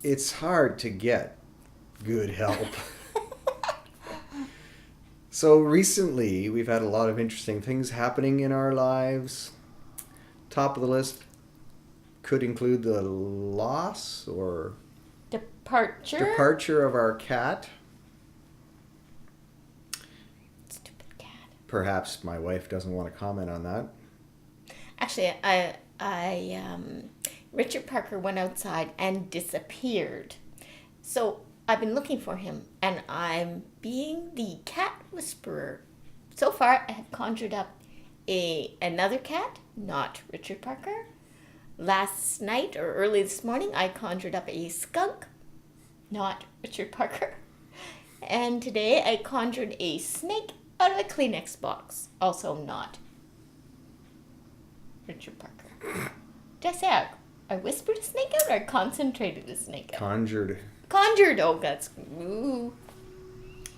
it's hard to get good help. So recently, we've had a lot of interesting things happening in our lives. Top of the list could include the loss or departure of our cat. Stupid cat. Perhaps my wife doesn't want to comment on that. Actually, Richard Parker went outside and disappeared. So I've been looking for him, and I'm being the cat whisperer. So far, I have conjured up another cat, not Richard Parker. Last night or early this morning, I conjured up a skunk, not Richard Parker. And today, I conjured a snake out of a Kleenex box, also not Richard Parker. Did I say I whispered a snake out, or I concentrated a snake out? Conjured. Oh, that's... Ooh.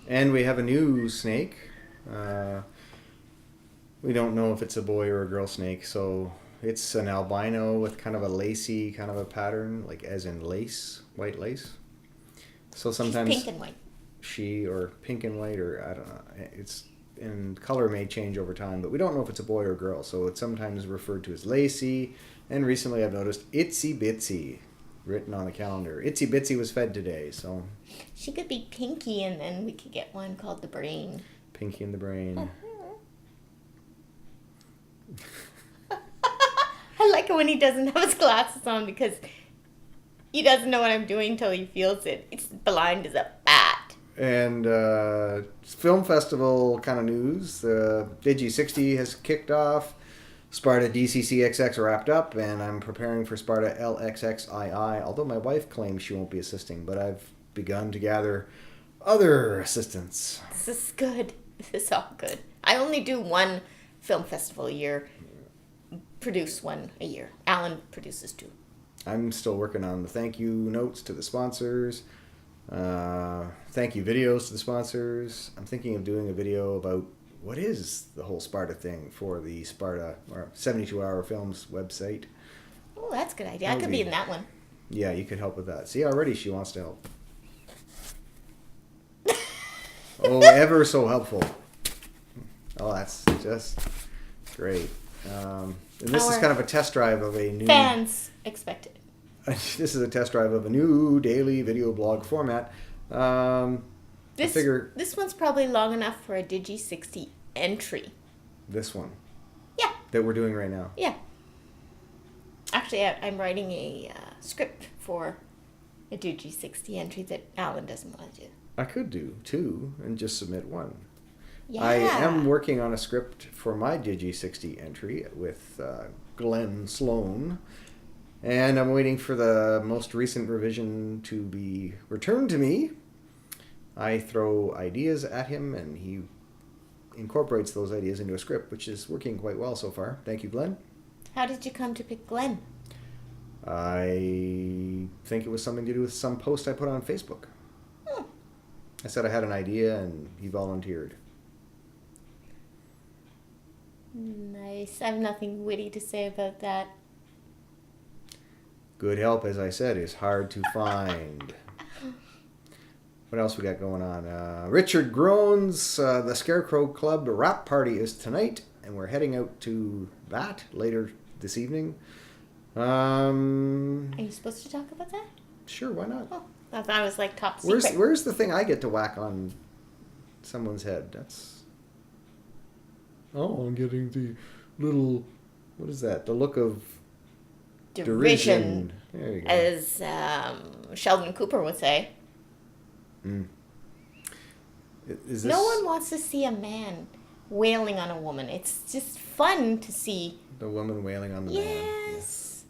And we have a new snake. We don't know if it's a boy or a girl snake, so it's an albino with kind of a lacy kind of a pattern, like as in lace, white lace. So sometimes She's pink and white. Or pink and white, or I don't know. It's and color may change over time, but we don't know if it's a boy or a girl. So it's sometimes referred to as lacy. And recently I've noticed Itsy Bitsy written on the calendar. Itsy Bitsy was fed today, so... She could be Pinky, and then we could get one called the Brain. Pinky and the Brain. I like it when he doesn't have his glasses on, because he doesn't know what I'm doing until he feels it. It's blind as a bat. And film festival kind of news. The Digi60 has kicked off. Sparta DCCXX wrapped up, and I'm preparing for Sparta LXXII, although my wife claims she won't be assisting, but I've begun to gather other assistants. This is good. This is all good. I only do one film festival a year, produce one a year. Alan produces two. I'm still working on the thank you notes to the sponsors, thank you videos to the sponsors. I'm thinking of doing a video about what is the whole Sparta thing for the Sparta or 72-hour films website. Oh, that's a good idea. I could be in that one. Yeah, you could help with that. See, already she wants to help. Oh, ever so helpful. Oh, that's just great. And this is kind of a test drive of a new... Fans expected. This is a test drive of a new daily video blog format. This one's probably long enough for a Digi60 entry. This one? Yeah. That we're doing right now? Yeah. Actually, I'm writing a script for a Digi60 entry that Alan doesn't want to do. I could do two and just submit one. Yeah. I am working on a script for my Digi60 entry with Glenn Sloan. And I'm waiting for the most recent revision to be returned to me. I throw ideas at him, and he incorporates those ideas into a script, which is working quite well so far. Thank you, Glenn. How did you come to pick Glenn? I think it was something to do with some post I put on Facebook. I said I had an idea, and he volunteered. Nice. I have nothing witty to say about that. Good help, as I said, is hard to find. What else we got going on? Richard Groan's the Scarecrow Club rap party is tonight, and we're heading out to that later this evening. Are you supposed to talk about that? Sure, why not? Oh, I thought it was like top secret. Where's the thing I get to whack on someone's head? That's... Oh, I'm getting the little... What is that? The look of... Derision. There you go. As Sheldon Cooper would say. Is this... No one wants to see a man wailing on a woman. It's just fun to see. The woman wailing on the man. Yes.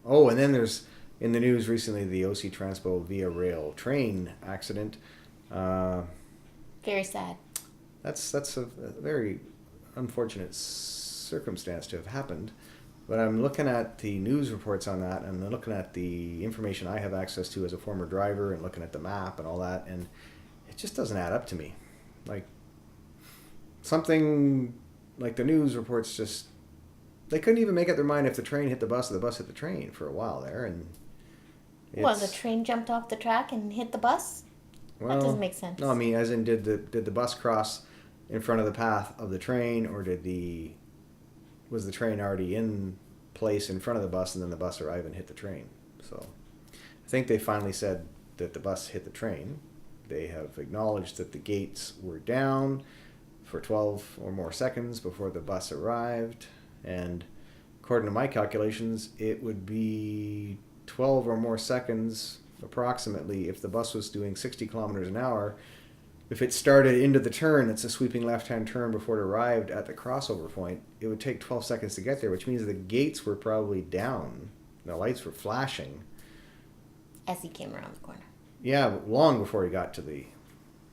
Oh, and then there's in the news recently the OC Transpo via rail train accident. Very sad. That's a very unfortunate circumstance to have happened. But I'm looking at the news reports on that, and looking at the information I have access to as a former driver, and looking at the map and all that, and it just doesn't add up to me. Like, something like the news reports just they couldn't even make up their mind if the train hit the bus or the bus hit the train for a while there. And Well, the train jumped off the track and hit the bus? well, That doesn't make sense. No, I mean, as in, did the bus cross in front of the path of the train, or was the train already in place in front of the bus, and then the bus arrived and hit the train? So I think they finally said that the bus hit the train. They have acknowledged that the gates were down for 12 or more seconds before the bus arrived, and according to my calculations, it would be 12 or more seconds approximately if the bus was doing 60 kilometers an hour. If it started into the turn, it's a sweeping left-hand turn, before it arrived at the crossover point, it would take 12 seconds to get there, which means the gates were probably down. The lights were flashing. As he came around the corner. Yeah, long before he got to the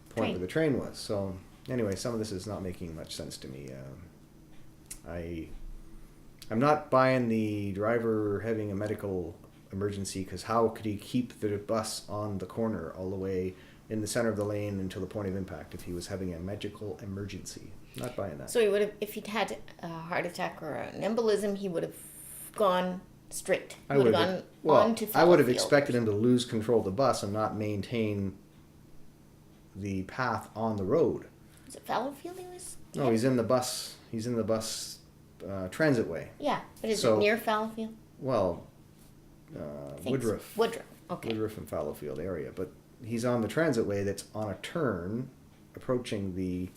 point Train. where the train was. So anyway, some of this is not making much sense to me. I'm not buying the driver having a medical emergency, because how could he keep the bus on the corner all the way in the center of the lane until the point of impact if he was having a medical emergency? Not buying that. So he would have, if he'd had a heart attack or an embolism, he would have gone straight. He would have gone on to I would have Fallowfield. expected him to lose control of the bus and not maintain the path on the road. Was it Fallowfield he was? No, he's in the bus. He's in the bus transit way. Yeah, but is So- it near Fallowfield? Well, I think Woodruff. so. Woodruff, okay. Woodruff and Fallowfield area, but he's on the transit way that's on a turn approaching the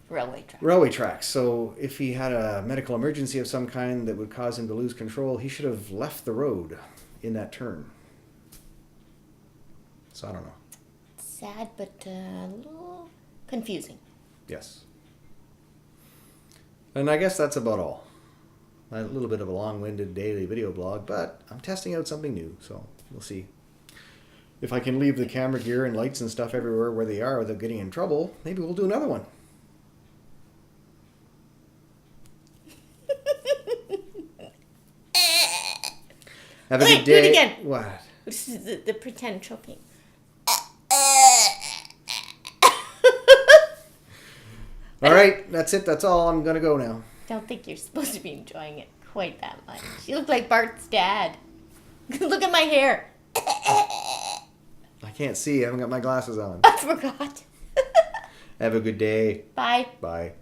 Railway track. tracks. So if he had a medical emergency of some kind that would cause him to lose control, he should have left the road in that turn. So I don't know. Sad, but a little confusing. Yes. And I guess that's about all. A little bit of a long-winded daily video blog, but I'm testing out something new, so we'll see. If I can leave the camera gear and lights and stuff everywhere where they are without getting in trouble, maybe we'll do another one. Have a Wait, good day. do it again. What? This is the pretend choking. All right, that's it. That's all. I'm going to go now. Don't think you're supposed to be enjoying it quite that much. You look like Bart's dad. Look at my hair. I can't see. I haven't got my glasses on. I forgot. Have a good day. Bye. Bye.